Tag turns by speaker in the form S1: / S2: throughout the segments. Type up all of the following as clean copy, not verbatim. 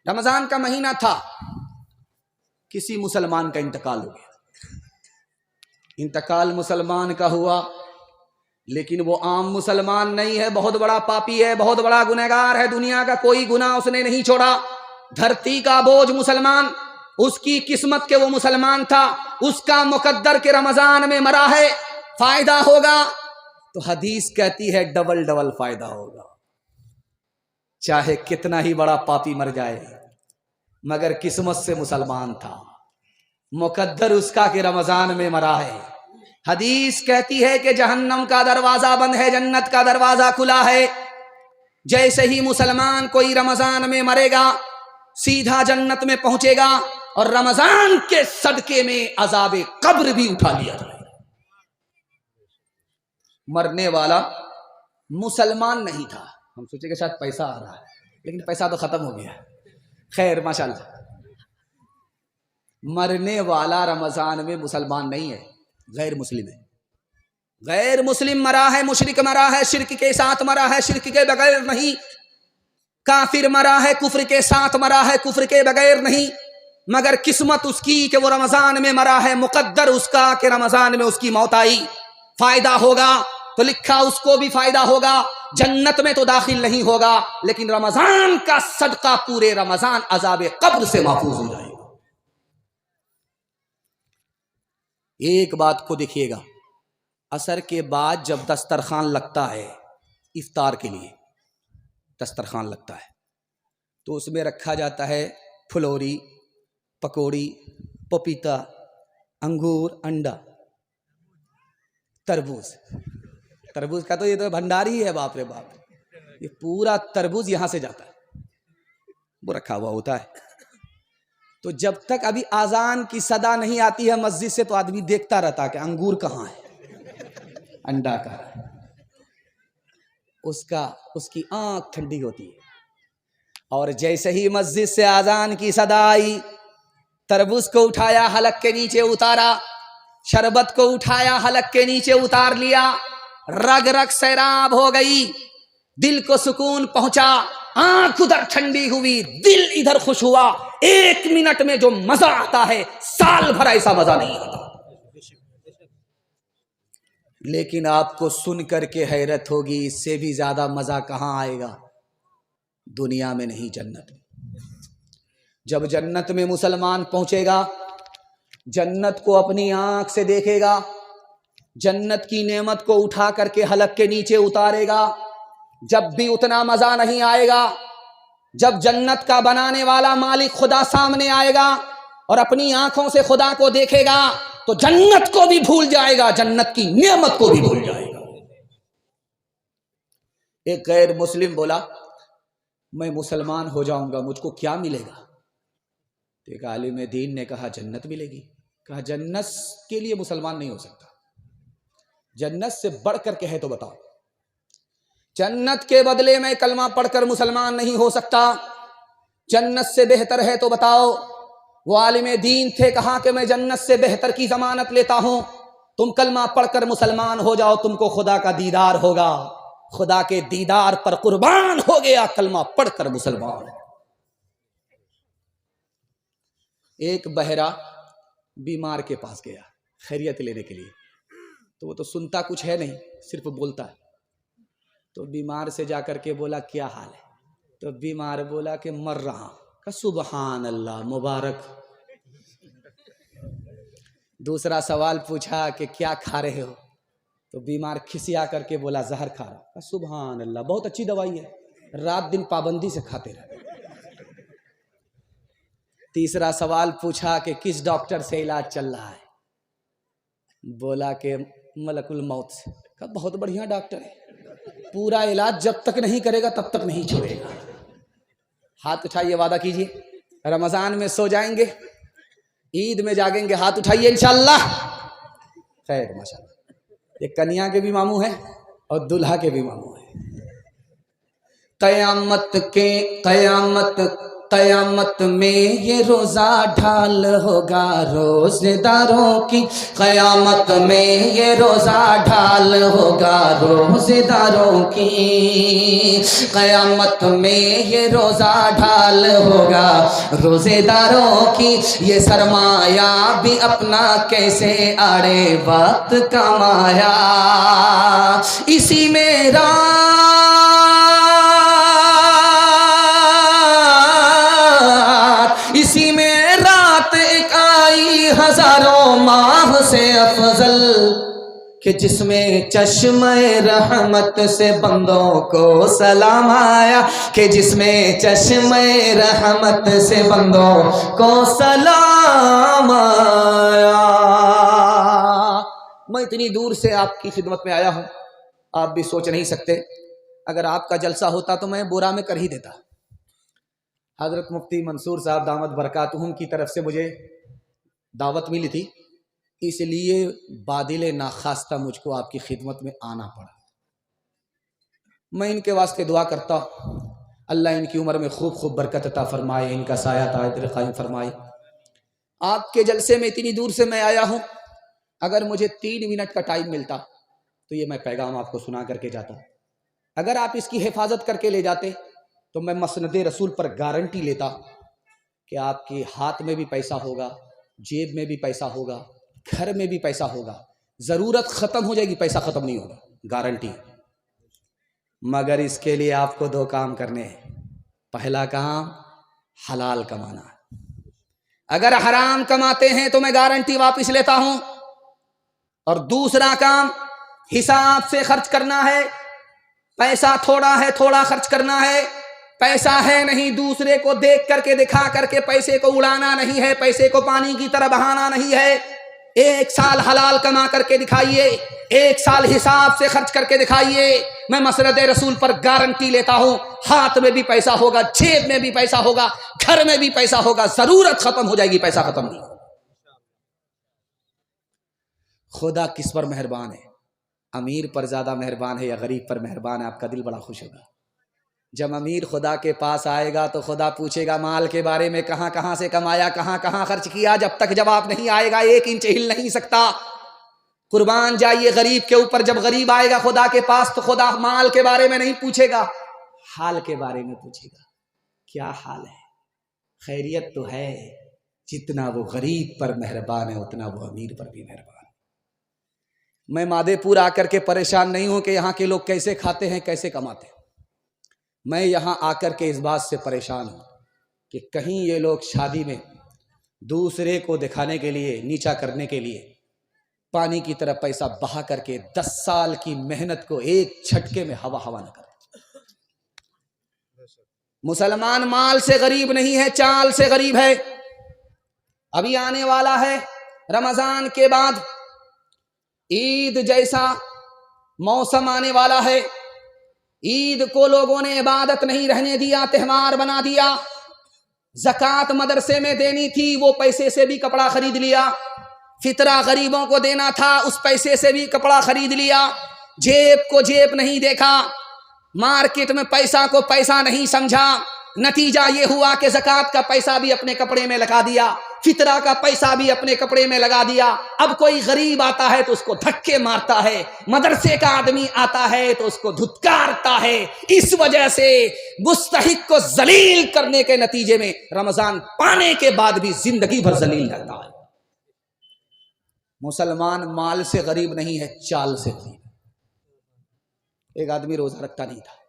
S1: रमजान का महीना था, किसी मुसलमान का इंतकाल हो गया। इंतकाल मुसलमान का हुआ, लेकिन वो आम मुसलमान नहीं है, बहुत बड़ा पापी है, बहुत बड़ा गुनहगार है, दुनिया का कोई गुनाह उसने नहीं छोड़ा, धरती का बोझ मुसलमान, उसकी किस्मत के वो मुसलमान था, उसका मुकद्दर के रमजान में मरा है, फायदा होगा। तो हदीस कहती है डबल डबल फायदा होगा, चाहे कितना ही बड़ा पापी मर जाए, मगर किस्मत से मुसलमान था, मुकद्दर उसका कि रमजान में मरा है। हदीस कहती है कि जहन्नम का दरवाजा बंद है, जन्नत का दरवाजा खुला है। जैसे ही मुसलमान कोई रमजान में मरेगा, सीधा जन्नत में पहुंचेगा, और रमजान के सदके में अजाब कब्र भी उठा लिया जाएगा। मरने वाला मुसलमान नहीं था, हम सोचे कि शायद पैसा आ रहा है, लेकिन पैसा तो खत्म हो गया। खैर माशाल्लाह, मरने वाला रमजान में मुसलमान नहीं है, गैर मुस्लिम है। गैर मुस्लिम मरा है, मुशरिक मरा है, शिर्क के साथ मरा है, शिर्क के बगैर नहीं। काफिर मरा है, कुफ्र के साथ मरा है, कुफ्र के बगैर नहीं। मगर किस्मत उसकी कि वो रमजान में मरा है, मुकद्दर उसका कि रमजान में उसकी मौत आई। फायदा होगा तो लिखा उसको भी फायदा होगा, जन्नत में तो दाखिल नहीं होगा, लेकिन रमजान का सदका पूरे रमजान अजाब कब्र से महफूज हो जाएगा। एक बात को देखिएगा, असर के बाद जब दस्तरखान लगता है, इफ्तार के लिए दस्तरखान लगता है, तो उसमें रखा जाता है फुलौरी, पकौड़ी, पपीता, अंगूर, अंडा, तरबूज। तरबूज का तो ये तो भंडारी है, बाप रे बाप, ये पूरा तरबूज यहां से जाता है, वो रखा हुआ होता है। तो जब तक अभी आजान की सदा नहीं आती है मस्जिद से, तो आदमी देखता रहता कि अंगूर कहाँ है, अंडा का, उसकी आंख ठंडी होती है। और जैसे ही मस्जिद से आजान की सदा आई, तरबूज को उठाया, हलक के नीचे उतारा, शरबत को उठाया, हलक के नीचे उतार लिया, रग रग सैराब हो गई, दिल को सुकून पहुंचा, आंख उधर ठंडी हुई, दिल इधर खुश हुआ। 1 मिनट में जो मजा आता है, साल भर ऐसा मजा नहीं आता। लेकिन आपको सुन करके हैरत होगी, इससे भी ज्यादा मजा कहां आएगा? दुनिया में नहीं, जन्नत में। जब जन्नत में मुसलमान पहुंचेगा, जन्नत को अपनी आंख से देखेगा, जन्नत की नेमत को उठा करके हलक के नीचे उतारेगा, जब भी उतना मजा नहीं आएगा। जब जन्नत का बनाने वाला मालिक खुदा सामने आएगा और अपनी आंखों से खुदा को देखेगा, तो जन्नत को भी भूल जाएगा, जन्नत की नेमत को भी भूल जाएगा। एक गैर मुस्लिम बोला, मैं मुसलमान हो जाऊंगा, मुझको क्या मिलेगा? तो एक आलिम दीन ने कहा, जन्नत मिलेगी। कहा, जन्नत के लिए मुसलमान नहीं हो सकता, जन्नत से बढ़ करके है तो बताओ। जन्नत के बदले में कलमा पढ़कर मुसलमान नहीं हो सकता, जन्नत से बेहतर है तो बताओ। वो आलिम दीन थे, कहा कि मैं जन्नत से बेहतर की जमानत लेता हूं, तुम कलमा पढ़कर मुसलमान हो जाओ, तुमको खुदा का दीदार होगा। खुदा के दीदार पर कुर्बान हो गया कलमा पढ़कर मुसलमान। एक बहरा बीमार के पास गया खैरियत लेने के लिए, तो वो तो सुनता कुछ है नहीं, सिर्फ बोलता है। तो बीमार से जाकर के बोला, क्या हाल है? तो बीमार बोला कि मर रहा। का सुबहान अल्लाह, मुबारक। दूसरा सवाल पूछा कि क्या खा रहे हो? तो बीमार खिसिया करके बोला, जहर खा रहा। का सुबहान अल्लाह, बहुत अच्छी दवाई है, रात दिन पाबंदी से खाते रहे। तीसरा सवाल पूछा कि किस डॉक्टर से इलाज चल रहा है? बोला कि मलकुल मौत से। का बहुत बढ़िया डॉक्टर है, पूरा इलाज जब तक नहीं करेगा तब तक नहीं छोड़ेगा। हाथ उठाइए, वादा कीजिए, रमजान में सो जाएंगे, ईद में जागेंगे, हाथ उठाइए इंशाअल्लाह। खैर माशाअल्लाह, ये कन्या के भी मामू है और दुल्हा के भी मामू है। कयामत क़यामत में ये रोज़ा ढाल होगा रोज़ेदारों की, क़यामत में ये रोज़ा ढाल होगा रोज़ेदारों की, क़यामत में ये रोज़ा ढाल होगा रोज़ेदारों की। ये सरमाया भी अपना कैसे आड़े वक्त कमाया, इसी में इसी में रात एक आई हजारों माह से अफजल, कि जिसमें चश्मे रहमत से बंदों को सलाम आया, कि जिसमें चश्मे रहमत से बंदों को सलाम आया। मैं इतनी दूर से आपकी खिदमत में आया हूं, आप भी सोच नहीं सकते, अगर आपका जलसा होता तो मैं बोरा में कर ही देता। हजरत मुफ्ती मंसूर साहब दामद बरकातुहुम की तरफ से मुझे दावत मिली थी, इसलिए बादिल नाखास्ता मुझको आपकी खिदमत में आना पड़ा। मैं इनके वास्ते दुआ करता, अल्लाह इनकी उम्र में खूब खूब बरकत अता फरमाए, इनका साया तायत कायम फरमाए। आपके जलसे में इतनी दूर से मैं आया हूँ, अगर मुझे 3 मिनट का टाइम मिलता तो ये मैं पैगाम आपको सुना करके जाता। अगर आप इसकी हिफाजत करके ले जाते तो मैं मसनद रसूल पर गारंटी लेता कि आपके हाथ में भी पैसा होगा, जेब में भी पैसा होगा, घर में भी पैसा होगा। ज़रूरत ख़त्म हो जाएगी, पैसा ख़त्म नहीं होगा, गारंटी। मगर इसके लिए आपको 2 काम करने हैं। पहला काम हलाल कमाना, अगर हराम कमाते हैं तो मैं गारंटी वापस लेता हूं। और दूसरा काम हिसाब से खर्च करना है। पैसा थोड़ा है, थोड़ा खर्च करना है। पैसा है नहीं, दूसरे को देख करके दिखा करके पैसे को उड़ाना नहीं है, पैसे को पानी की तरह बहाना नहीं है। 1 साल हलाल कमा करके दिखाइए, 1 साल हिसाब से खर्च करके दिखाइए। मैं मसरद रसूल पर गारंटी लेता हूं, हाथ में भी पैसा होगा, जेब में भी पैसा होगा, घर में भी पैसा होगा। जरूरत खत्म हो जाएगी, पैसा खत्म नहीं होगा। खुदा किस पर मेहरबान है? अमीर पर ज्यादा मेहरबान है या गरीब पर मेहरबान है? आपका दिल बड़ा खुश होगा। जब अमीर खुदा के पास आएगा तो खुदा पूछेगा माल के बारे में, कहां कहां से कमाया, कहां कहां खर्च किया। जब तक जवाब नहीं आएगा 1 इंच हिल नहीं सकता। कुर्बान जाइए गरीब के ऊपर। जब गरीब आएगा खुदा के पास तो खुदा माल के बारे में नहीं पूछेगा, हाल के बारे में पूछेगा। क्या हाल है? खैरियत तो है। जितना वो गरीब पर मेहरबान है उतना वो अमीर पर भी मेहरबान है। मैं मादेपुर आकर के परेशान नहीं हूं कि यहाँ के लोग कैसे खाते हैं, कैसे कमाते हैं। मैं यहाँ आकर के इस बात से परेशान हूँ कि कहीं ये लोग शादी में दूसरे को दिखाने के लिए, नीचा करने के लिए पानी की तरह पैसा बहा करके 10 साल की मेहनत को एक झटके में हवा हवा न कर। मुसलमान माल से गरीब नहीं है, चाल से गरीब है। अभी आने वाला है रमजान के बाद ईद जैसा मौसम आने वाला है। ईद को लोगों ने इबादत नहीं रहने दिया, त्योहार बना दिया। ज़कात मदरसे में देनी थी, वो पैसे से भी कपड़ा खरीद लिया। फितरा गरीबों को देना था, उस पैसे से भी कपड़ा खरीद लिया। जेब को जेब नहीं देखा, मार्केट में पैसा को पैसा नहीं समझा। नतीजा ये हुआ कि ज़कात का पैसा भी अपने कपड़े में लगा दिया, फितरा का पैसा भी अपने कपड़े में लगा दिया। अब कोई गरीब आता है तो उसको धक्के मारता है, मदरसे का आदमी आता है तो उसको धुतकारता है। इस वजह से मुस्तहिक को जलील करने के नतीजे में रमजान पाने के बाद भी जिंदगी भर जलील रहता है। मुसलमान माल से गरीब नहीं है, चाल से गरीब। एक आदमी रोजा रखता नहीं था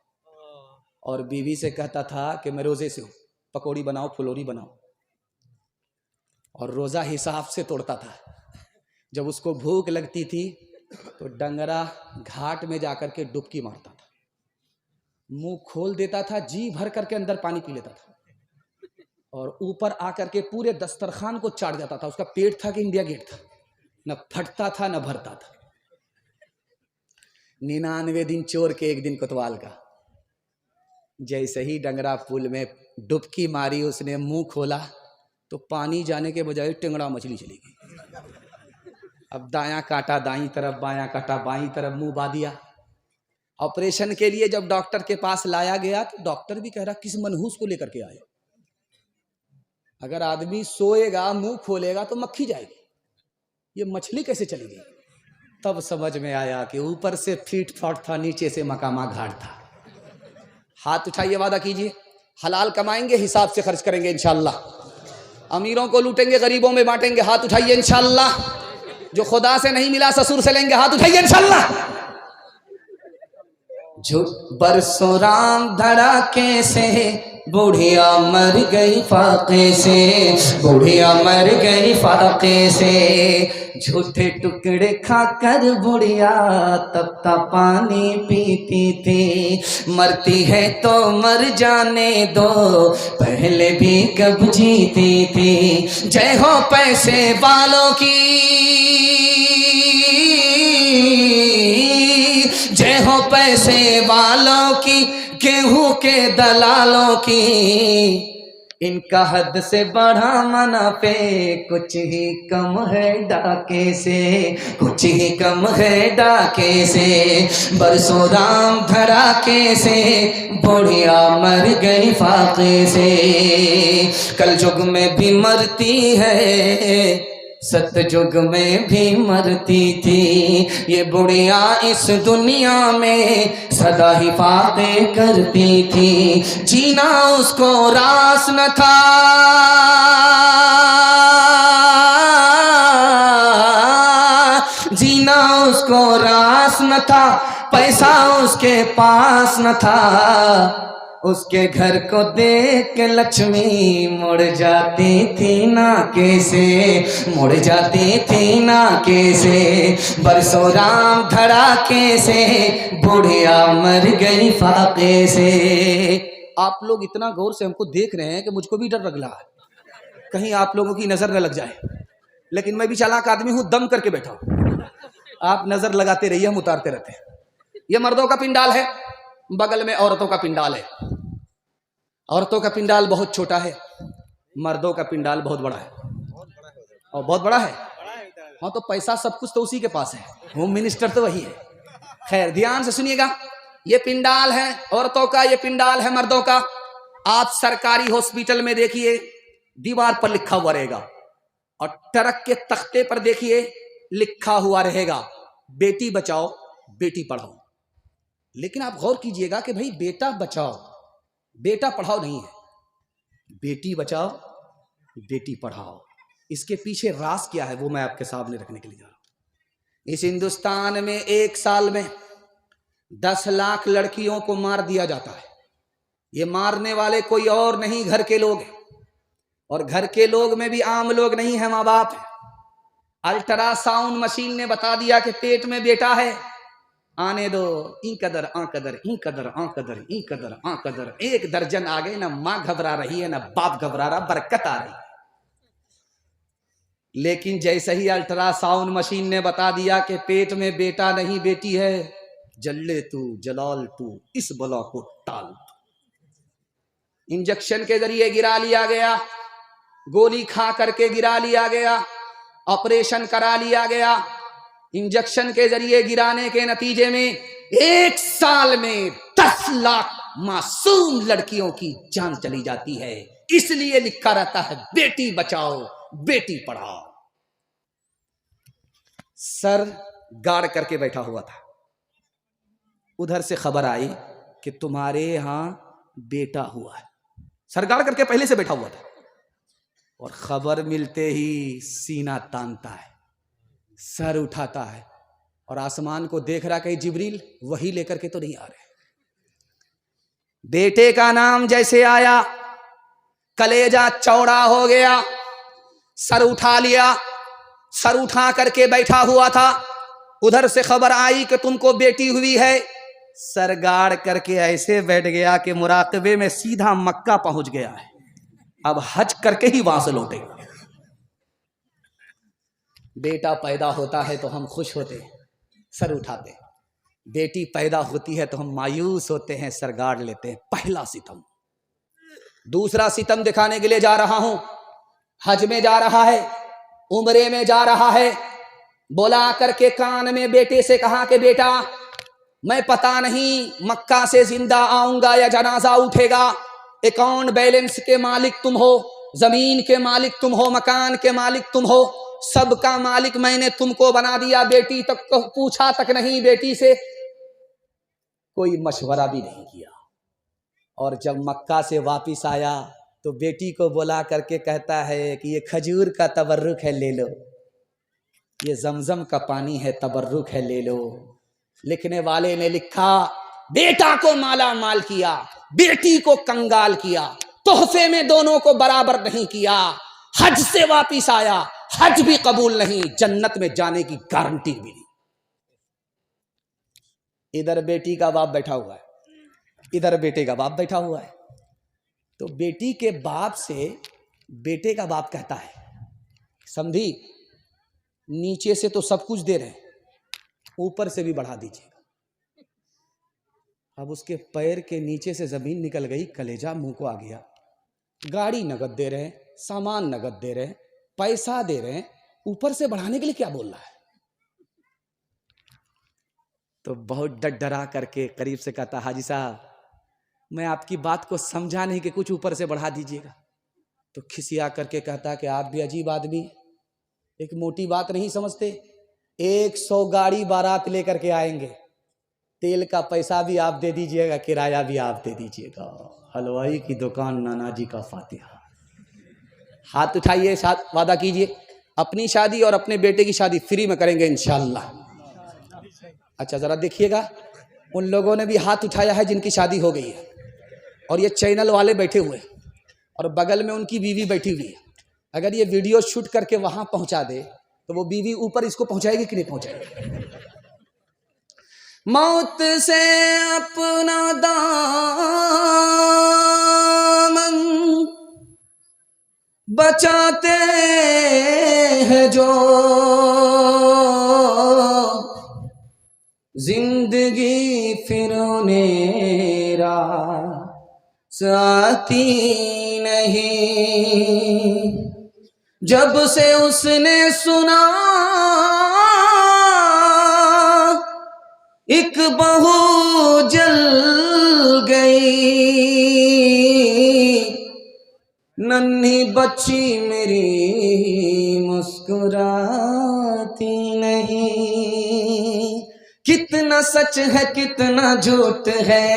S1: और बीवी से कहता था कि मैं रोजे से हूं, पकौड़ी बनाओ, फुलौरी बनाओ, और रोजा हिसाब से तोड़ता था। जब उसको भूख लगती थी तो डंगरा घाट में जाकर के डुबकी मारता था, मुंह खोल देता था, जी भर करके अंदर पानी पी लेता था और ऊपर आकर के पूरे दस्तरखान को चाट जाता था। उसका पेट था कि इंडिया गेट था, न फटता था न भरता था। 99 दिन चोर के 1 दिन कोतवाल का। जैसे ही डंगरा पुल में डुबकी मारी, उसने मुंह खोला तो पानी जाने के बजाय टिंगड़ा मछली चली गई। अब दायां काटा दाईं तरफ, बायां काटा बाईं तरफ, मुंह बा दिया। ऑपरेशन के लिए जब डॉक्टर के पास लाया गया तो डॉक्टर भी कह रहा किस मनहूस को लेकर के आए। अगर आदमी सोएगा मुंह खोलेगा तो मक्खी जाएगी, ये मछली कैसे चलेगी? तब समझ में आया कि ऊपर से फीट फाट था, नीचे से मकामा घाट था। हाथ उठाइए, वादा कीजिए हलाल कमाएंगे, हिसाब से खर्च करेंगे इंशाअल्लाह। अमीरों को लूटेंगे, गरीबों में बांटेंगे, हाथ उठाइए इंशाअल्लाह। जो खुदा से नहीं मिला ससुर से लेंगे, हाथ उठाइए इंशाअल्लाह। जो बरसों राम धड़ाके से बुढ़िया मर गई फाके से, बुढ़िया मर गई फाके से। झूठे टुकड़े खाकर बुढ़िया तपता पानी पीती थी। मरती है तो मर जाने दो, पहले भी कब जीती थी। जय हो पैसे वालों की, जय हो पैसे वालों की, गेहूं के दलालों की। इनका हद से बढ़ा मुनाफे, कुछ ही कम है डाके से, कुछ ही कम है डाके से। बरसों राम धड़ाके से बुढ़िया मर गई फाके से। कल युग में भी मरती है, सतयुग में भी मरती थी। ये बुढ़िया इस दुनिया में सदा ही फाके करती थी। जीना उसको रास न था, जीना उसको रास न था, पैसा उसके पास न था। उसके घर को देख के लक्ष्मी मुड़ जाती थी नाके से, मुड़ जाती थी नाके से। बरसों राम धड़ाके से बुढ़िया मर गई फाके से। आप लोग इतना गौर से हमको देख रहे हैं कि मुझको भी डर लग रहा है कहीं आप लोगों की नजर न लग जाए, लेकिन मैं भी चालाक आदमी हूं, दम करके बैठा हूं। आप नजर लगाते रहिए, हम उतारते रहते हैं। यह मर्दों का पिंडाल है, बगल में औरतों का पिंडाल है। औरतों का पिंडाल बहुत छोटा है, मर्दों का पिंडाल बहुत बड़ा है। और बहुत बड़ा है। हाँ, तो पैसा सब कुछ तो उसी के पास है, होम मिनिस्टर तो वही है। खैर, ध्यान से सुनिएगा, ये पिंडाल है औरतों का, ये पिंडाल है मर्दों का। आप सरकारी हॉस्पिटल में देखिए, दीवार पर लिखा हुआ रहेगा, और ट्रक के तख्ते पर देखिए लिखा हुआ रहेगा, बेटी बचाओ बेटी पढ़ाओ। लेकिन आप गौर कीजिएगा कि भाई बेटा बचाओ बेटा पढ़ाओ नहीं है, बेटी बचाओ बेटी पढ़ाओ। इसके पीछे राज क्या है वो मैं आपके सामने रखने के लिए जा रहा हूं। इस हिंदुस्तान में एक साल में 10 लाख लड़कियों को मार दिया जाता है। ये मारने वाले कोई और नहीं, घर के लोग हैं। और घर के लोग में भी आम लोग नहीं है, माँ बाप है। अल्ट्रासाउंड मशीन ने बता दिया कि पेट में बेटा है, आने दो। ई कदर आ कदर, ई कदर आ कदर, ई कदर आ कदर। 1 दर्जन आ गए, ना माँ घबरा रही है ना बाप घबरा रहा, बरकत आ रही। लेकिन जैसे ही अल्ट्रासाउंड मशीन ने बता दिया कि पेट में बेटा नहीं बेटी है, जल्ले तू जलाल तू इस बला को टाल। इंजेक्शन के जरिए गिरा लिया गया, गोली खा करके गिरा लिया गया, ऑपरेशन करा लिया गया। इंजेक्शन के जरिए गिराने के नतीजे में 1 साल में 10 लाख मासूम लड़कियों की जान चली जाती है। इसलिए लिखा रहता है बेटी बचाओ बेटी पढ़ाओ। सर गाड़ करके बैठा हुआ था, उधर से खबर आई कि तुम्हारे यहां बेटा हुआ है। सर गाड़ करके पहले से बैठा हुआ था, और खबर मिलते ही सीना तानता है, सर उठाता है और आसमान को देख रहा, कहीं जिब्रील वही लेकर के तो नहीं आ रहे। बेटे का नाम जैसे आया, कलेजा चौड़ा हो गया, सर उठा लिया। सर उठा करके बैठा हुआ था, उधर से खबर आई कि तुमको बेटी हुई है। सर गाड़ करके ऐसे बैठ गया कि मुराकबे में सीधा मक्का पहुंच गया है, अब हज करके ही वहां से लौटेगा। बेटा पैदा होता है तो हम खुश होते हैं, सर उठाते हैं। बेटी पैदा होती है तो हम मायूस होते हैं, सर गाड़ लेते हैं। पहला सितम। दूसरा सितम दिखाने के लिए जा रहा हूं। हज में जा रहा है, उम्रे में जा रहा है, बोला करके कान में बेटे से कहा कि बेटा मैं पता नहीं मक्का से जिंदा आऊंगा या जनाजा उठेगा, अकाउंट बैलेंस के मालिक तुम हो, जमीन के मालिक तुम हो, मकान के मालिक तुम हो, सबका मालिक मैंने तुमको बना दिया। बेटी तक को पूछा तक नहीं, बेटी से कोई मशवरा भी नहीं किया। और जब मक्का से वापिस आया तो बेटी को बुला करके कहता है कि ये खजूर का तबर्रुक है, ले लो, ये जमजम का पानी है, तबर्रुक है, ले लो। लिखने वाले ने लिखा, बेटा को माला माल किया, बेटी को कंगाल किया, तोहफे में दोनों को बराबर नहीं किया। हज से वापिस आया, हज भी कबूल नहीं, जन्नत में जाने की गारंटी भी नहीं। इधर बेटी का बाप बैठा हुआ है, इधर बेटे का बाप बैठा हुआ है। तो बेटी के बाप से बेटे का बाप कहता है, समझी, नीचे से तो सब कुछ दे रहे हैं, ऊपर से भी बढ़ा दीजिएगा। अब उसके पैर के नीचे से जमीन निकल गई, कलेजा मुंह को आ गया। गाड़ी नगद दे रहे हैं, सामान नगद दे रहे हैं, पैसा दे रहे हैं, ऊपर से बढ़ाने के लिए क्या बोल रहा है? तो बहुत डर डरा करके करीब से कहता, हाजी साहब मैं आपकी बात को समझा नहीं कि कुछ ऊपर से बढ़ा दीजिएगा। तो खिसिया करके कहता कि आप भी अजीब आदमी, एक मोटी बात नहीं समझते। 100 गाड़ी बारात लेकर के आएंगे, तेल का पैसा भी आप दे दीजिएगा, किराया भी आप दे दीजिएगा। हलवाई की दुकान नाना जी का फातिहा। हाथ उठाइए, साथ वादा कीजिए, अपनी शादी और अपने बेटे की शादी फ्री में करेंगे इंशाल्लाह। अच्छा जरा देखिएगा, उन लोगों ने भी हाथ उठाया है जिनकी शादी हो गई है, और ये चैनल वाले बैठे हुए हैं, और बगल में उनकी बीवी बैठी हुई है। अगर ये वीडियो शूट करके वहां पहुंचा दे तो वो बीवी ऊपर इसको पहुंचाएगी कि नहीं पहुंचाएगी? मौत से अपना दामन बचाते हैं जो, जिंदगी फिर नेरा साथी नहीं। जब से उसने सुना एक बहू जल गई, नन्ही बच्ची मेरी मुस्कुराती नहीं। कितना सच है कितना झूठ है,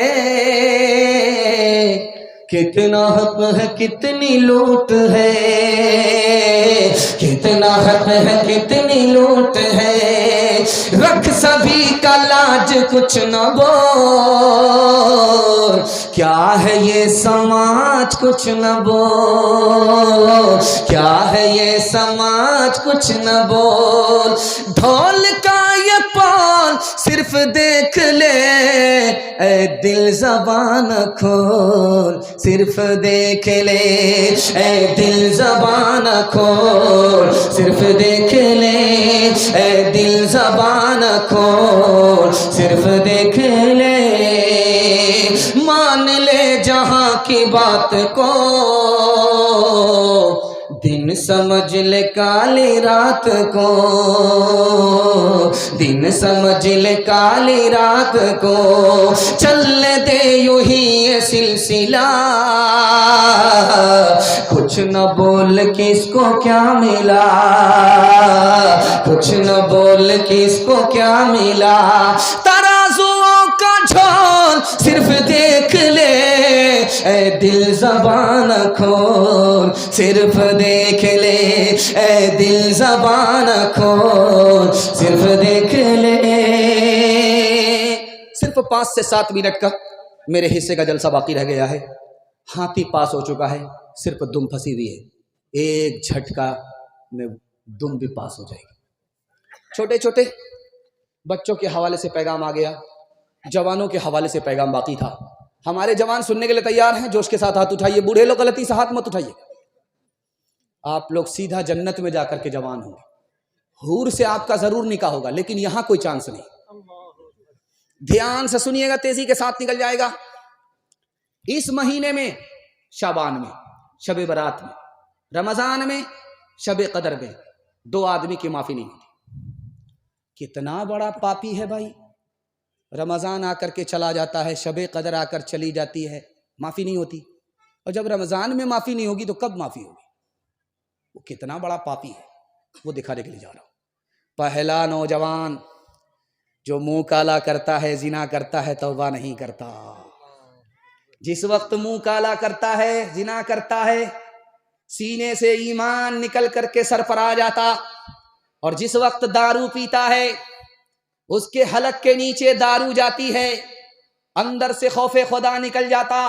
S1: कितना हक है कितनी लूट है, कितना हक है कितनी लूट है। रख सभी का लाज कुछ न बोल, क्या है ये समाज कुछ न बोल, क्या है ये समाज कुछ न बोल। ढोल का ये पाल सिर्फ देख ले, ऐ दिल ज़बान खोल, सिर्फ देख ले, ऐ दिल ज़बान खोल, सिर्फ देख ले, ऐ दिल ज़बान खोल, सिर्फ देख ले। मान ले जहां की बात को, दिन समझ ले काली रात को, दिन समझ ले काली रात को। चल दे यूं ही ये सिलसिला, कुछ न बोल किसको क्या मिला, कुछ न बोल किसको क्या मिला। तराजुओं का झोल सिर्फ देख ले, ऐ दिल ज़बान खोल, सिर्फ देख ले, ऐ दिल ज़बान खोल, सिर्फ देख ले। सिर्फ 5 से 7 मिनट का मेरे हिस्से का जलसा बाकी रह गया है। हाथी पास हो चुका है, सिर्फ दुम फंसी हुई है, एक झटका में दुम भी पास हो जाएगी। छोटे छोटे बच्चों के हवाले से पैगाम आ गया, जवानों के हवाले से पैगाम बाकी था। हमारे जवान सुनने के लिए तैयार हैं, जोश के साथ हाथ उठाइए। बूढ़े लोग गलती से हाथ मत उठाइए। आप लोग सीधा जन्नत में जाकर के जवान होंगे, हूर से आपका जरूर निकाह होगा, लेकिन यहां कोई चांस नहीं। ध्यान से सुनिएगा, तेजी के साथ निकल जाएगा। इस महीने में, शाबान में, शबे बरात में, रमजान में, शबे कदर में 2 आदमी की माफी नहीं होती। कितना बड़ा पापी है भाई। रमजान आकर के चला जाता है, शबे कदर आकर चली जाती है, माफी नहीं होती। और जब रमजान में माफी नहीं होगी तो कब माफी होगी? वो कितना बड़ा पापी है, वो दिखाने के लिए जा रहा हूं। पहला नौजवान जो मुंह काला करता है, जिना करता है, तौबा नहीं करता। जिस वक्त मुंह काला करता है, जिना करता है, सीने से ईमान निकल करके सर पर आ जाता। और जिस वक्त दारू पीता है, उसके हलक के नीचे दारू जाती है, अंदर से खौफे खुदा निकल जाता।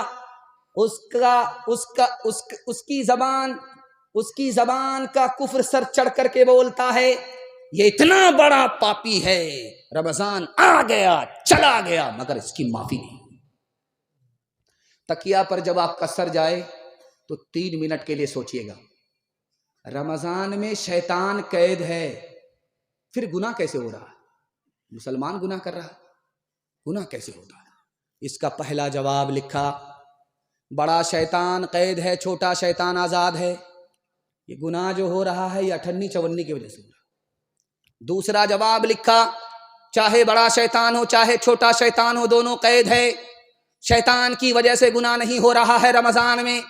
S1: उसकी जबान का कुफ्र सर चढ़ करके बोलता है, ये इतना बड़ा पापी है, रमजान आ गया चला गया मगर इसकी माफी नहीं। तकिया पर जब आपका सर जाए तो 3 मिनट के लिए सोचिएगा, रमजान में शैतान कैद है, फिर गुनाह कैसे हो रहा है? मुसलमान गुनाह कर रहा है, गुनाह कैसे होता है? इसका पहला जवाब लिखा, बड़ा शैतान कैद है, छोटा शैतान आजाद है। ये गुनाह जो हो रहा है ये 58-54 की वजह से हो रहा है। दूसरा जवाब लिखा, चाहे बड़ा शैतान हो चाहे छोटा शैतान हो, दोनों कैद है। शैतान की वजह से गुनाह नहीं हो रहा है रमजान में,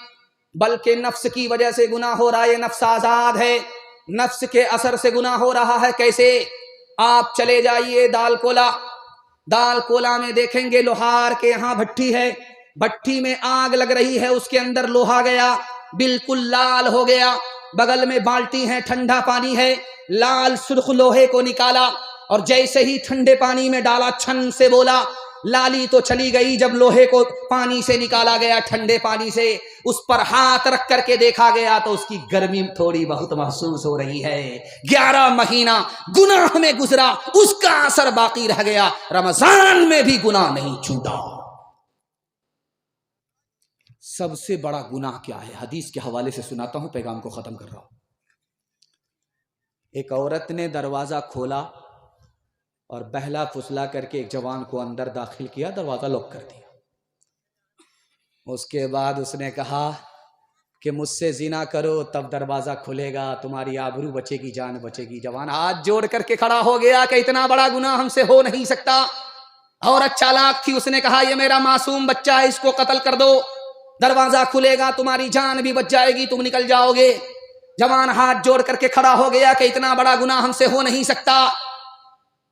S1: बल्कि नफ्स की वजह से गुनाह हो रहा है। नफ्स आजाद है, नफ्स के असर से गुनाह हो रहा है। कैसे? आप चले जाइए दाल कोला में देखेंगे लोहार के यहाँ भट्टी है, भट्टी में आग लग रही है, उसके अंदर लोहा गया, बिल्कुल लाल हो गया। बगल में बाल्टी है, ठंडा पानी है, लाल सुर्ख लोहे को निकाला और जैसे ही ठंडे पानी में डाला, छन से बोला, लाली तो चली गई। जब लोहे को पानी से निकाला गया, ठंडे पानी से, उस पर हाथ रख करके देखा गया तो उसकी गर्मी थोड़ी बहुत महसूस हो रही है। 11 महीना गुनाह में गुजरा, उसका असर बाकी रह गया। रमजान में भी गुनाह नहीं छूटा। सबसे बड़ा गुनाह क्या है? हदीस के हवाले से सुनाता हूं, पैगाम को खत्म कर रहा हूं। एक औरत ने दरवाजा खोला और बहला फुसला करके एक जवान को अंदर दाखिल किया, दरवाजा लॉक कर दिया। उसके बाद उसने कहा कि मुझसे जिना करो तब दरवाजा खुलेगा, तुम्हारी आबरू बचेगी, जान बचेगी। जवान हाथ जोड़ करके खड़ा हो गया कि इतना बड़ा गुनाह हमसे हो नहीं सकता। औरत चालाक थी, उसने कहा ये मेरा मासूम बच्चा है, इसको कत्ल कर दो, दरवाजा खुलेगा, तुम्हारी जान भी बच जाएगी, तुम निकल जाओगे। जवान हाथ जोड़ करके खड़ा हो गया कि इतना बड़ा गुनाह हमसे हो नहीं सकता।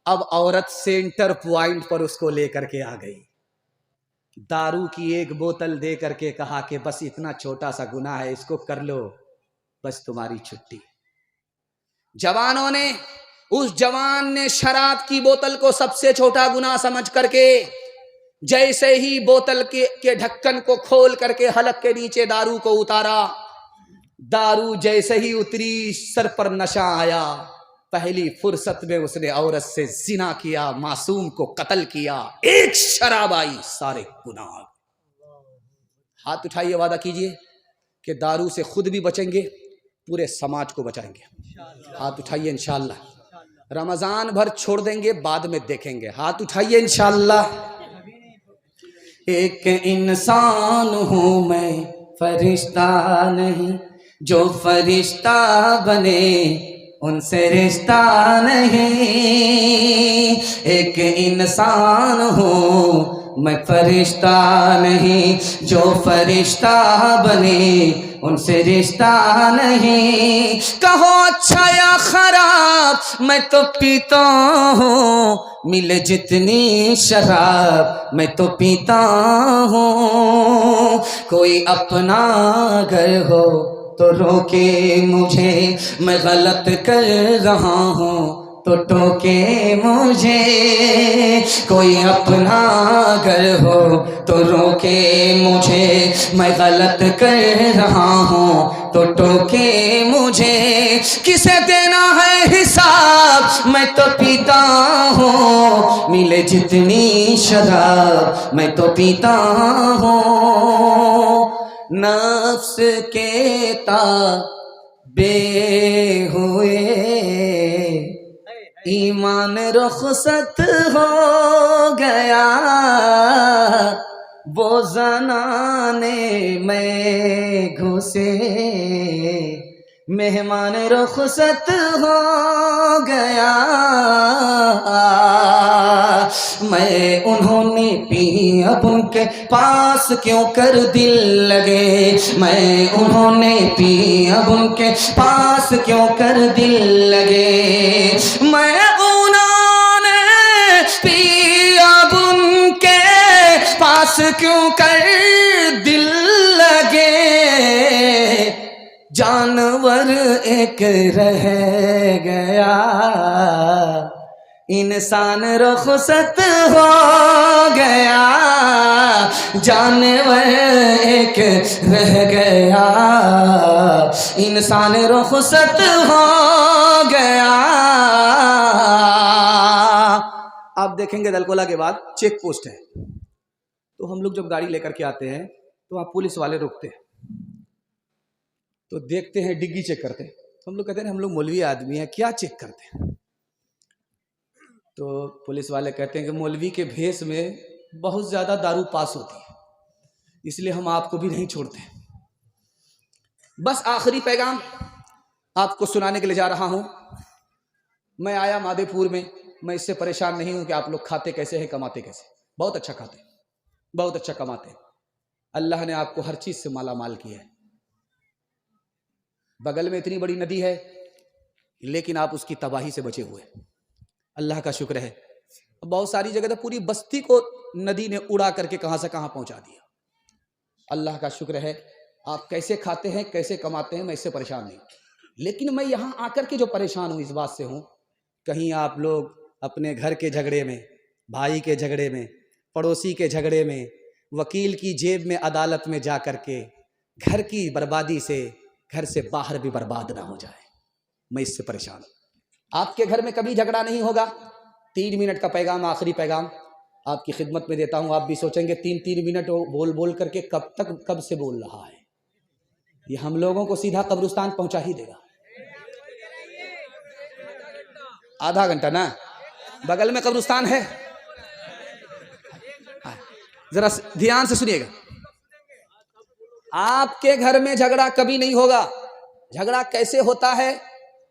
S1: अब औरत सेंटर पॉइंट पर उसको लेकर के आ गई, दारू की एक बोतल दे करके कहा कि बस इतना छोटा सा गुनाह है, इसको कर लो, बस तुम्हारी छुट्टी। उस जवान ने शराब की बोतल को सबसे छोटा गुनाह समझ करके जैसे ही बोतल के ढक्कन को खोल करके हलक के नीचे दारू को उतारा, दारू जैसे ही उतरी, सर पर नशा आया। पहली फुर्सत में उसने औरत से जिना किया, मासूम को कत्ल किया। एक शराब आई, सारे गुनाह। हाथ उठाइए, वादा कीजिए कि दारू से खुद भी बचेंगे, पूरे समाज को बचाएंगे। हाथ उठाइए, इंशाअल्लाह। रमजान भर छोड़ देंगे, बाद में देखेंगे। हाथ उठाइए, इंशाअल्लाह। एक इंसान हूं मैं, फरिश्ता नहीं, जो फरिश्ता बने उनसे रिश्ता नहीं। एक इंसान हूँ मैं, फरिश्ता नहीं, जो फरिश्ता बने उनसे रिश्ता नहीं। कहो अच्छा या खराब, मैं तो पीता हूँ, मिले जितनी शराब मैं तो पीता हूँ। कोई अपना घर हो तो रोके मुझे, मैं गलत कर रहा हूँ तो टोके मुझे। कोई अपना घर हो तो रोके मुझे, मैं गलत कर रहा हूँ तो टोके मुझे। किसे देना है हिसाब, मैं तो पीता हूँ, मिले जितनी शराब मैं तो पीता हूँ। नफ्स के ताबे हुए ईमान रुखसत हो गया, वो ज़नाने में घुसे मेहमान रुखसत हो गया, मैं उन्होंने पी अब उनके पास क्यों कर दिल लगे, मैं उन्होंने पी अब उनके पास क्यों कर दिल लगे, मैं उन्होंने पी अब उनके पास क्यों कर दिल लगे, जानवर एक रह गया, इंसान रुखसत हो गया, जानवर एक रह गया, इंसान रुखसत हो गया। आप देखेंगे दलकोला के बाद चेक पोस्ट है, तो हम लोग जब गाड़ी लेकर के आते हैं तो वहाँ पुलिस वाले रुकते हैं, तो देखते हैं, डिग्गी चेक करते हैं। तो हम लोग कहते हैं हम लोग मौलवी आदमी हैं, क्या चेक करते हैं? तो पुलिस वाले कहते हैं कि मौलवी के भेष में बहुत ज़्यादा दारू पास होती है, इसलिए हम आपको भी नहीं छोड़ते। बस आखिरी पैगाम आपको सुनाने के लिए जा रहा हूँ। मैं आया माधेपुर में, मैं इससे परेशान नहीं हूँ कि आप लोग खाते कैसे हैं, कमाते कैसे। बहुत अच्छा खाते, बहुत अच्छा कमाते। अल्लाह ने आपको हर चीज़ से माला माल किया है। बगल में इतनी बड़ी नदी है, लेकिन आप उसकी तबाही से बचे हुए। अल्लाह का शुक्र है। बहुत सारी जगह तो पूरी बस्ती को नदी ने उड़ा करके कहाँ से कहाँ पहुँचा दिया। अल्लाह का शुक्र है। आप कैसे खाते हैं, कैसे कमाते हैं, मैं इससे परेशान नहीं, लेकिन मैं यहाँ आकर के जो परेशान हूँ इस बात से हूँ, कहीं आप लोग अपने घर के झगड़े में, भाई के झगड़े में, पड़ोसी के झगड़े में, वकील की जेब में, अदालत में जा कर के घर की बर्बादी से, घर से बाहर भी बर्बाद ना हो जाए, मैं इससे परेशान हूँ। आपके घर में कभी झगड़ा नहीं होगा। 3 मिनट का पैगाम, आखिरी पैगाम आपकी खिदमत में देता हूँ। आप भी सोचेंगे 3-3 मिनट बोल बोल करके कब से बोल रहा है, ये हम लोगों को सीधा कब्रिस्तान पहुंचा ही देगा। आधा घंटा ना, बगल में कब्रिस्तान है। जरा ध्यान से सुनिएगा। आपके घर में झगड़ा कभी नहीं होगा। झगड़ा कैसे होता है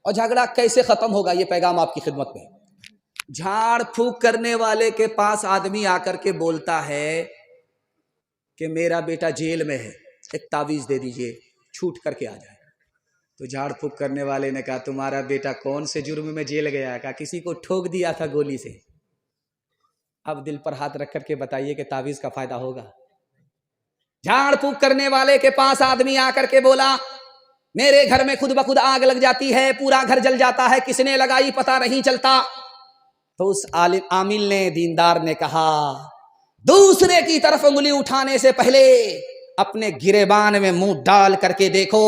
S1: और झगड़ा कैसे खत्म होगा, ये पैगाम आपकी खिदमत में। झाड़ फूक करने वाले के पास आदमी आकर के बोलता है कि मेरा बेटा जेल में है, एक तावीज दे दीजिए, छूट करके आ जाए। तो झाड़ फूक करने वाले ने कहा तुम्हारा बेटा कौन से जुर्म में जेल गया है? कहा किसी को ठोक दिया था गोली से। अब दिल पर हाथ रख करके बताइए कि तावीज का फायदा होगा? झाड़ फूक करने वाले के पास आदमी आकर के बोला मेरे घर में खुद ब खुद आग लग जाती है, पूरा घर जल जाता है, किसने लगाई पता नहीं चलता। तो उस आमिल ने, दीनदार ने कहा दूसरे की तरफ उंगली उठाने से पहले अपने गिरेबान में मुंह डाल करके देखो,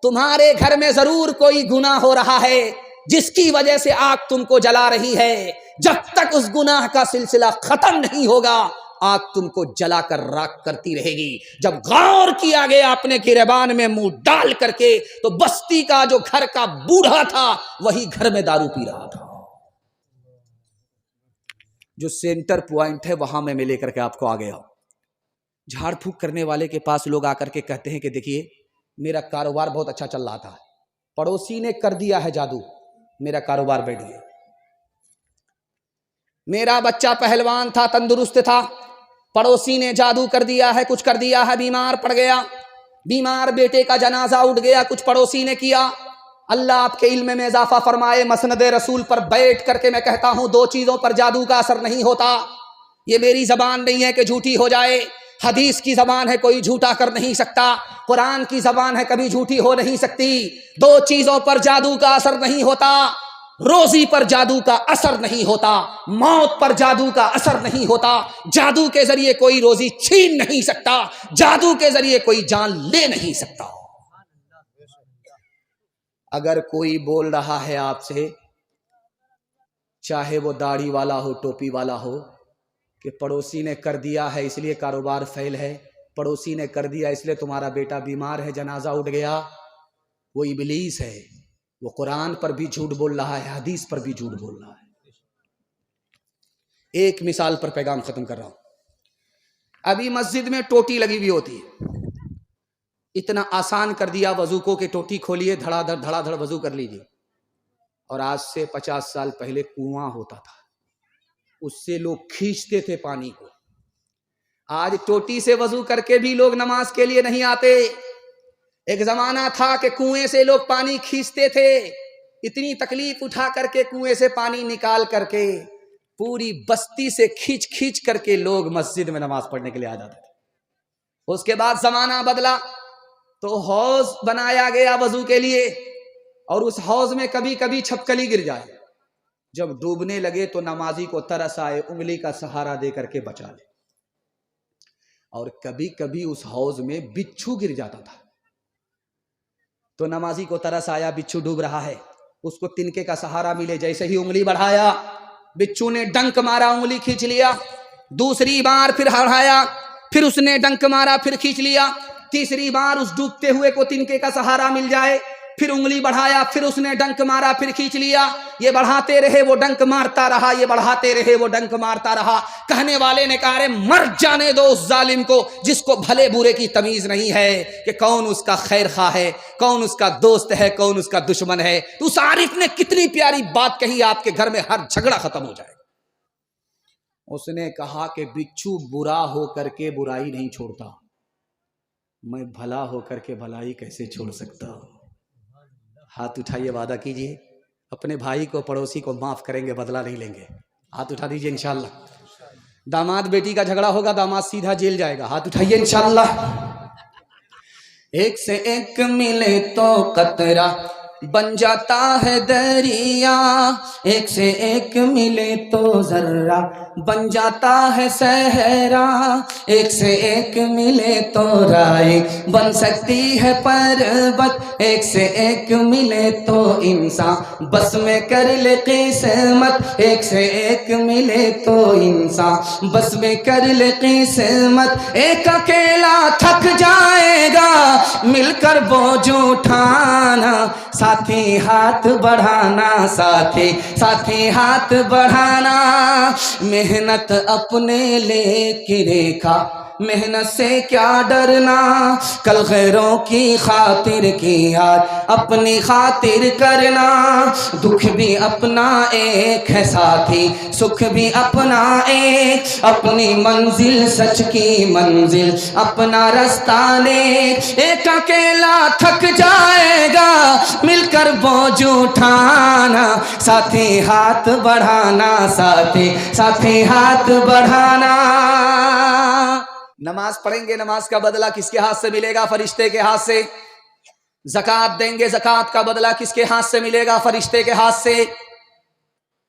S1: तुम्हारे घर में जरूर कोई गुनाह हो रहा है जिसकी वजह से आग तुमको जला रही है। जब तक उस गुनाह का सिलसिला खत्म नहीं होगा, आग तुमको जलाकर राख करती रहेगी। जब गौर किया गया अपने गिरेबान में मुंह डाल करके, तो बस्ती का जो घर का बूढ़ा था वही घर में दारू पी रहा था। जो सेंटर पॉइंट है वहां में मैं लेकर के आपको आ गया हूं। झाड़ फूक करने वाले के पास लोग आकर के कहते हैं कि देखिए मेरा कारोबार बहुत अच्छा चल रहा था, पड़ोसी ने कर दिया है जादू, मेरा कारोबार बैठ गया। मेरा बच्चा पहलवान था, तंदुरुस्त था, पड़ोसी ने जादू कर दिया है, कुछ कर दिया है, बीमार पड़ गया। बीमार बेटे का जनाजा उठ गया, कुछ पड़ोसी ने किया। अल्लाह आपके इल्म में इजाफा फरमाए। मसनद रसूल पर बैठ करके मैं कहता हूं 2 चीजों पर जादू का असर नहीं होता। ये मेरी जबान नहीं है कि झूठी हो जाए, हदीस की जबान है, कोई झूठा कर नहीं सकता। कुरान की जबान है, कभी झूठी हो नहीं सकती। 2 चीजों पर जादू का असर नहीं होता। रोजी पर जादू का असर नहीं होता, मौत पर जादू का असर नहीं होता। जादू के जरिए कोई रोजी छीन नहीं सकता, जादू के जरिए कोई जान ले नहीं सकता। अगर कोई बोल रहा है आपसे, चाहे वो दाढ़ी वाला हो, टोपी वाला हो, कि पड़ोसी ने कर दिया है इसलिए कारोबार फेल है, पड़ोसी ने कर दिया इसलिए तुम्हारा बेटा बीमार है, जनाजा उठ गया, वो इब्लीस है। वो कुरान पर भी झूठ बोल रहा है, हदीस पर भी झूठ बोल रहा है। एक मिसाल पर पैगाम खत्म कर रहा हूं। अभी मस्जिद में टोटी लगी हुई होती है, इतना आसान कर दिया वजू को कि टोटी खोलिए, धड़ाधड़ वजू कर लीजिए। और आज से 50 साल पहले कुआं होता था, उससे लोग खींचते थे पानी को। आज टोटी से वजू करके भी लोग नमाज के लिए नहीं आते। एक जमाना था कि कुएं से लोग पानी खींचते थे, इतनी तकलीफ उठा करके कुएं से पानी निकाल करके पूरी बस्ती से खींच खींच करके लोग मस्जिद में नमाज पढ़ने के लिए आ जाते थे। उसके बाद जमाना बदला तो हौज बनाया गया वजू के लिए, और उस हौज में कभी कभी छपकली गिर जाए। जब डूबने लगे तो नमाजी को तरस आए, उंगली का सहारा दे करके बचा ले। और कभी कभी उस हौज में बिच्छू गिर जाता था, तो नमाजी को तरस आया, बिच्छू डूब रहा है, उसको तिनके का सहारा मिले। जैसे ही उंगली बढ़ाया, बिच्छू ने डंक मारा, उंगली खींच लिया। दूसरी बार फिर बढ़ाया, फिर उसने डंक मारा, फिर खींच लिया। तीसरी बार उस डूबते हुए को तिनके का सहारा मिल जाए, फिर उंगली बढ़ाया, फिर उसने डंक मारा, फिर खींच लिया। ये बढ़ाते रहे, वो डंक मारता रहा, ये बढ़ाते रहे, वो डंक मारता रहा। कहने वाले ने कहा, अरे मर जाने दो उस जालिम को जिसको भले बुरे की तमीज नहीं है कि कौन उसका खैर खा है, कौन उसका दोस्त है, कौन उसका दुश्मन है। तो उस आरिफ ने कितनी प्यारी बात कही, आपके घर में हर झगड़ा खत्म हो जाएगा। उसने कहा कि बिच्छू बुरा होकर के बुराई नहीं छोड़ता, मैं भला होकर के भलाई कैसे छोड़ सकता हूं। हाथ उठाइए, वादा कीजिए अपने भाई को, पड़ोसी को माफ करेंगे, बदला नहीं लेंगे। हाथ उठा दीजिए इंशाल्लाह। दामाद बेटी का झगड़ा होगा, दामाद सीधा जेल जाएगा। हाथ उठाइए इंशाल्लाह। एक से एक मिले तो कतरा बन जाता है दरिया, एक से एक मिले तो जर्रा बन जाता है सहरा, एक से एक मिले तो राय बन सकती है पर्वत, एक से एक मिले तो इंसान बस में कर ले किस्मत, एक से एक मिले तो इंसान बस में कर ले किस्मत। एक अकेला थक जाएगा, मिलकर बोझ उठाना, साथी हाथ बढ़ाना, साथी हाथ बढ़ाना। मेहनत अपने लेके रेखा, मेहनत से क्या डरना, कल गैरों की खातिर की यार अपनी खातिर करना। दुख भी अपना एक है साथी, सुख भी अपना एक, अपनी मंजिल सच की मंजिल अपना रास्ता ने। एक अकेला थक जाएगा, मिलकर बोझ उठाना, साथी हाथ बढ़ाना, साथी हाथ बढ़ाना। नमाज पढ़ेंगे, नमाज का बदला किसके हाथ से मिलेगा? फरिश्ते के हाथ से। ज़कात देंगे, ज़कात का बदला किसके हाथ से मिलेगा? फरिश्ते के हाथ से।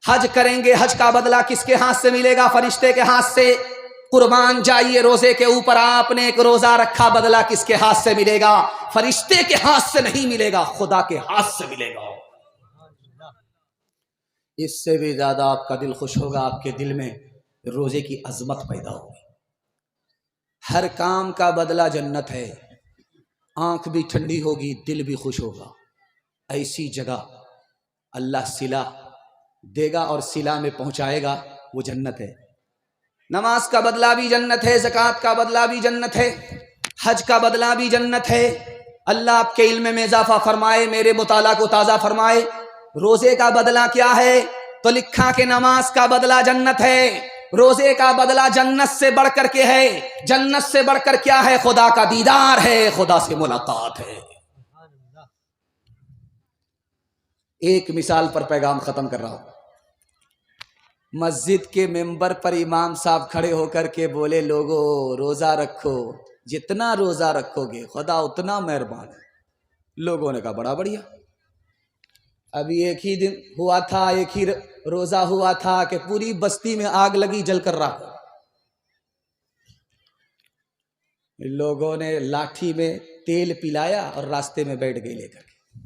S1: हज करेंगे, हज का बदला किसके हाथ से मिलेगा? फरिश्ते के हाथ से। कुर्बान जाइए, रोजे के ऊपर आपने एक रोजा रखा, बदला किसके हाथ से मिलेगा? फरिश्ते के हाथ से नहीं मिलेगा, खुदा के हाथ से मिलेगा। इससे भी ज्यादा आपका दिल खुश होगा, आपके दिल में रोजे की अजमत पैदा होगी। हर काम का बदला जन्नत है। आंख भी ठंडी होगी, दिल भी खुश होगा। ऐसी जगह अल्लाह सिला देगा और सिला में पहुंचाएगा, वो जन्नत है। नमाज का बदला भी जन्नत है, ज़कात का बदला भी जन्नत है, हज का बदला भी जन्नत है। अल्लाह आपके इल्म में इजाफा फरमाए, मेरे मुताला को ताज़ा फरमाए। रोजे का बदला क्या है? तो लिखा कि नमाज का बदला जन्नत है, रोजे का बदला जन्नत से बढ़कर के है। जन्नत से बढ़कर क्या है? खुदा का दीदार है, खुदा से मुलाकात है। एक मिसाल पर पैगाम खत्म कर रहा हूं। मस्जिद के मेंबर पर इमाम साहब खड़े होकर के बोले, लोगों रोजा रखो, जितना रोजा रखोगे खुदा उतना मेहरबान है। लोगों ने कहा बड़ा बढ़िया। अभी एक ही दिन हुआ था, एक ही रोजा हुआ था कि पूरी बस्ती में आग लगी, जलकर राख। लोगों ने लाठी में तेल पिलाया और रास्ते में बैठ गए लेकर के।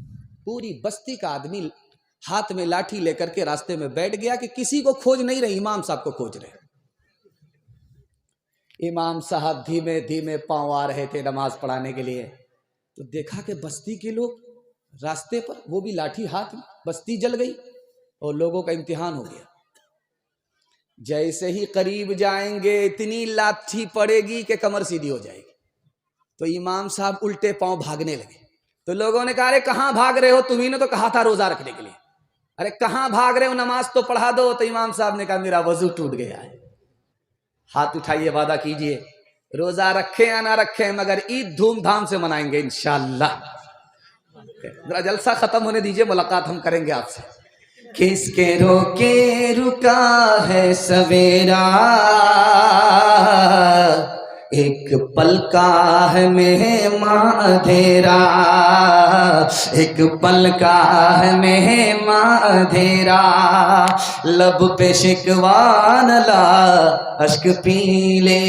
S1: पूरी बस्ती का आदमी हाथ में लाठी लेकर के रास्ते में बैठ गया कि किसी को खोज नहीं रहे, इमाम साहब को खोज रहे। इमाम साहब धीमे धीमे पांव आ रहे थे नमाज पढ़ाने के लिए, तो देखा कि बस्ती के लोग रास्ते पर, वो भी लाठी हाथ में, बस्ती जल गई और लोगों का इम्तिहान हो गया। जैसे ही करीब जाएंगे इतनी लाठी पड़ेगी कि कमर सीधी हो जाएगी। तो इमाम साहब उल्टे पांव भागने लगे। तो लोगों ने कहा अरे कहाँ भाग रहे हो, तुम्ही ने तो कहा था रोजा रखने के लिए, अरे कहाँ भाग रहे हो, नमाज तो पढ़ा दो। तो इमाम साहब ने कहा मेरा वजू टूट गया है। हाथ उठाइए, वादा कीजिए रोजा रखें या ना रखें मगर ईद धूमधाम से मनाएंगे इंशाअल्लाह। जरा जलसा खत्म होने दीजिए, मुलाकात हम करेंगे आपसे। किसके रोके रुका है सवेरा, एक पल का है मेहमां अंधेरा, एक पल का है मेहमां अंधेरा। लब पे शिकवा न ला अश्क पी ले,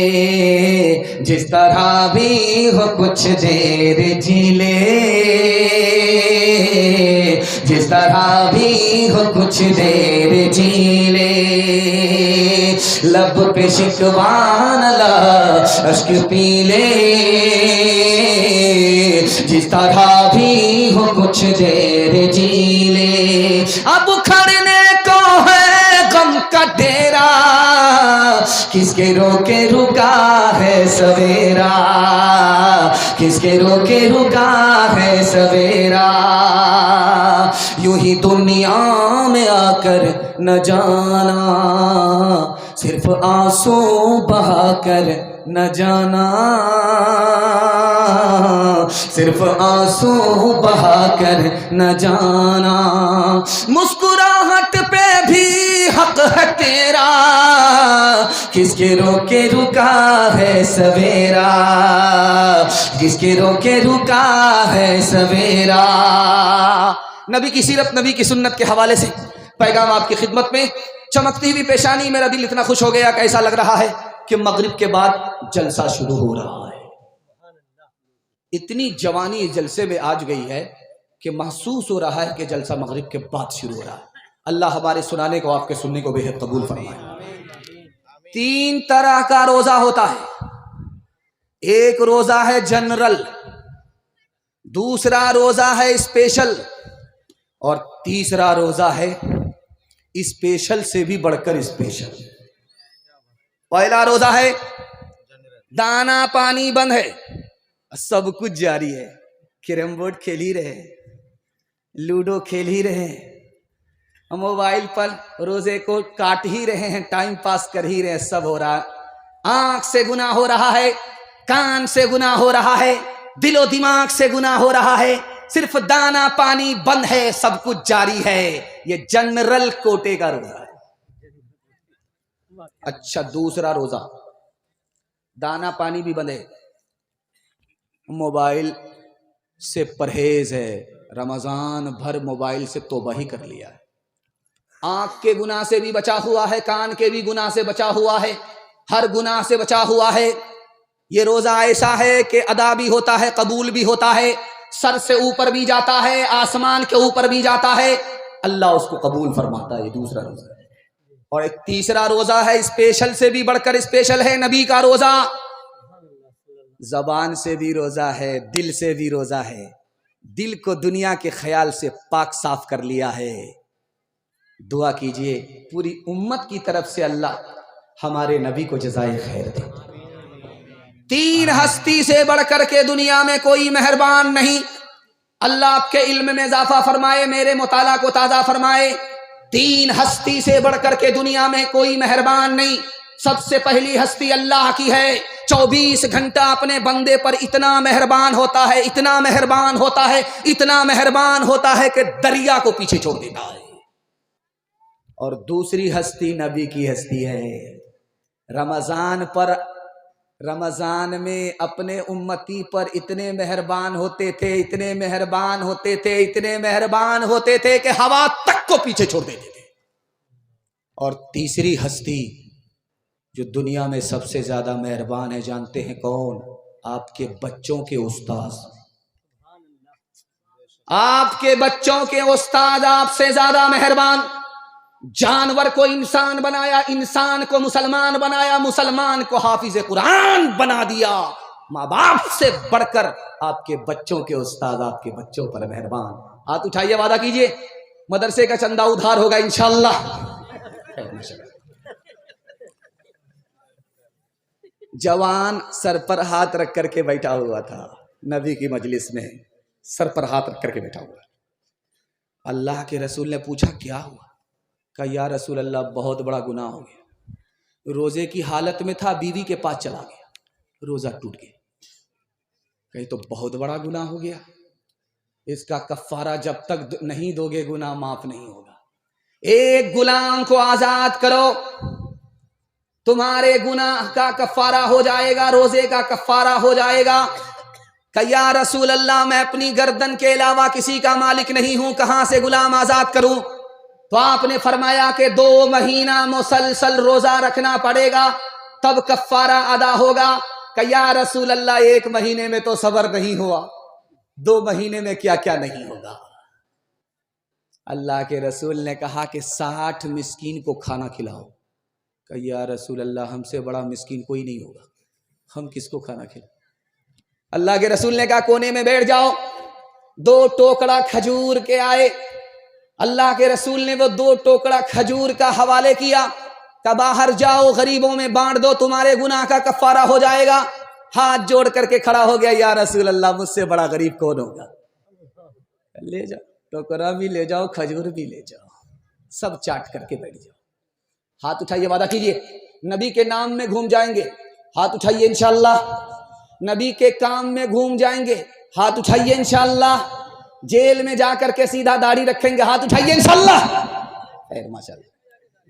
S1: जिस तरह भी हो कुछ देर जी ले, जिस तरह भी हो कुछ देर जी ले। लब पे शिकवा न ला अश्क पी ले, जिस तरह भी हो कुछ देर जी ले। अब खड़ने को है गम का डेरा, किसके रोके रुका है सवेरा, किसके रोके रुका है सवेरा। यूं ही दुनिया में आकर न जाना, सिर्फ आंसू बहाकर न जाना, सिर्फ आंसू बहाकर न जाना। मुस्कुराहट पे भी हक है तेरा, किसके रोके रुका है सवेरा, किसके रोके रुका है सवेरा। नबी की सीरत, नबी की सुन्नत के हवाले से पैगाम आपकी खिदमत में। चमकती हुई पेशानी, मेरा दिल इतना खुश हो गया, कैसा लग रहा है कि मगरिब के बाद जलसा शुरू हो रहा है। इतनी जवानी इस जलसे में आज गई है कि महसूस हो रहा है कि जलसा मगरिब के बाद शुरू हो रहा है। अल्लाह हमारे सुनाने को, आपके सुनने को बेहद कबूल फरमाए। 3 तरह का रोजा होता है। एक रोजा है जनरल, दूसरा रोजा है स्पेशल, और तीसरा रोजा है स्पेशल से भी बढ़कर स्पेशल। पहला रोजा है दाना पानी बंद है, सब कुछ जारी है। कैरम बोर्ड खेल ही रहे, लूडो खेल ही रहे, मोबाइल पर रोजे को काट ही रहे हैं, टाइम पास कर ही रहे हैं, सब हो रहा है। आंख से गुनाह हो रहा है, कान से गुनाह हो रहा है, दिलो दिमाग से गुनाह हो रहा है, सिर्फ दाना पानी बंद है, सब कुछ जारी है। ये जनरल कोटे का रोजा है। अच्छा, दूसरा रोजा दाना पानी भी बंद है, मोबाइल से परहेज है, रमजान भर मोबाइल से तौबा ही कर लिया है। आंख के गुनाह से भी बचा हुआ है, कान के भी गुनाह से बचा हुआ है, हर गुनाह से बचा हुआ है। ये रोजा ऐसा है कि अदा भी होता है, कबूल भी होता है, सर से ऊपर भी जाता है, आसमान के ऊपर भी जाता है, अल्लाह उसको कबूल फरमाता है। ये दूसरा रोजा है। और एक तीसरा रोजा है, स्पेशल से भी बढ़कर स्पेशल है, नबी का रोजा। जबान से भी रोजा है, दिल से भी रोजा है। दिल को दुनिया के ख्याल से पाक साफ कर लिया है। दुआ कीजिए पूरी उम्मत की तरफ से अल्लाह हमारे नबी को जज़ाए खैर दे। 3 हस्ती से बढ़कर के दुनिया में कोई मेहरबान नहीं। अल्लाह आपके इल्म में इजाफा फरमाए, मेरे मुताला को ताजा फरमाए। 3 हस्ती से बढ़कर के दुनिया में कोई मेहरबान नहीं। सबसे पहली हस्ती अल्लाह की है। 24 घंटा अपने बंदे पर इतना मेहरबान होता है, इतना मेहरबान होता है, इतना मेहरबान होता है कि दरिया को पीछे छोड़ देता है। और दूसरी हस्ती नबी की हस्ती है। रमजान पर, रमजान में अपने उम्मती पर इतने मेहरबान होते थे, इतने मेहरबान होते थे, इतने मेहरबान होते थे कि हवा तक को पीछे छोड़ देते थे। और तीसरी हस्ती जो दुनिया में सबसे ज्यादा मेहरबान है, जानते हैं कौन? आपके बच्चों के उस्ताद। आपके बच्चों के उस्ताद आपसे ज्यादा मेहरबान। जानवर को इंसान बनाया, इंसान को मुसलमान बनाया, मुसलमान को हाफिज कुरान बना दिया। माँ बाप से बढ़कर आपके बच्चों के उस्ताद आपके बच्चों पर मेहरबान। हाथ उठाइए, वादा कीजिए मदरसे का चंदा उधार होगा इंशाअल्लाह। जवान सर पर हाथ रख करके बैठा हुआ था, नबी की मजलिस में सर पर हाथ रख करके बैठा हुआ। अल्लाह के रसूल ने पूछा क्या हुआ? कहा या रसूल अल्लाह बहुत बड़ा गुनाह हो गया। रोजे की हालत में था, बीवी के पास चला गया, रोजा टूट गया। कहीं तो बहुत बड़ा गुनाह हो गया, इसका कफ्फारा जब तक नहीं दोगे गुनाह माफ नहीं होगा। एक गुलाम को आजाद करो, तुम्हारे गुनाह का कफ्फारा हो जाएगा, रोजे का कफ्फारा हो जाएगा। या रसूल अल्लाह मैं अपनी गर्दन के अलावा किसी का मालिक नहीं हूं, कहां से गुलाम आजाद करूं? तो आपने फरमाया कि 2 महीना मुसलसल रोजा रखना पड़ेगा, तब कफ्फारा अदा होगा। या रसूल अल्लाह 1 महीने में तो सबर नहीं हुआ, 2 महीने में क्या क्या नहीं होगा। अल्लाह के रसूल ने कहा कि 60 मिस्कीन को खाना खिलाओ। या रसूल अल्लाह हमसे बड़ा मिस्कीन कोई नहीं होगा, हम किसको खाना खिलाएं? अल्लाह के रसूल ने कहा कोने में बैठ जाओ। 2 टोकरा खजूर के आए, अल्लाह के रसूल ने वो 2 टोकरा खजूर का हवाले किया। कहा बाहर जाओ, गरीबों में बांट दो, तुम्हारे गुनाह का कफ्फारा हो जाएगा। हाथ जोड़ करके खड़ा हो गया, या रसूल अल्लाह मुझसे बड़ा गरीब कौन होगा? ले जाओ, टोकरा भी ले जाओ, खजूर भी ले जाओ, सब चाट करके बैठ जाओ। हाथ उठाइए, वादा कीजिए नबी के नाम में घूम जाएंगे। हाथ उठाइए इंशाअल्लाह नबी के काम में घूम जाएंगे। हाथ उठाइए इंशाअल्लाह जेल में जाकर के सीधा दाढ़ी रखेंगे। हाथ उठाइए इंशाअल्लाह। माशाअल्लाह,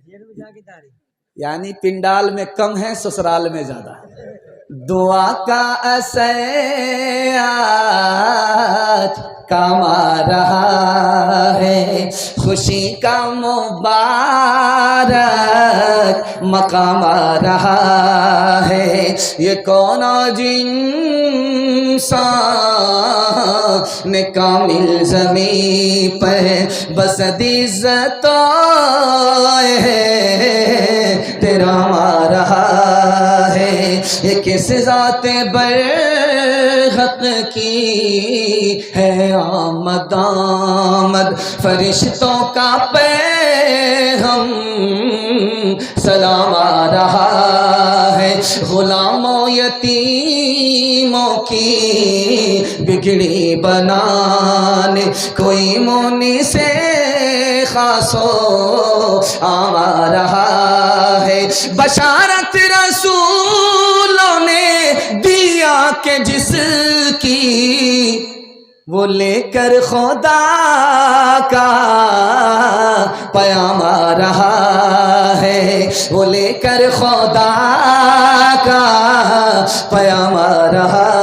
S1: जेल में जाके दाढ़ी, यानी पिंडाल में कम है, ससुराल में ज्यादा है। दुआ का असर कमा रहा है, खुशी का मुबारक मकाम आ रहा है। ये कौन इंसान कामिल ज़मीं पर बस इज़्ज़त तेरा आ रहा है। ये किस ज़ाते बरहक की है आमद आमद, फरिश्तों का पैग़ाम सलाम आ रहा है। गुलामों यतीमों की बिगड़ी बनाने कोई मुनि से खासो आ रहा है। बशारत रसूलों ने दिया के जिसकी, वो लेकर खुदा का पैगाम आ रहा है। वो लेकर खुदा का पैगाम आ रहा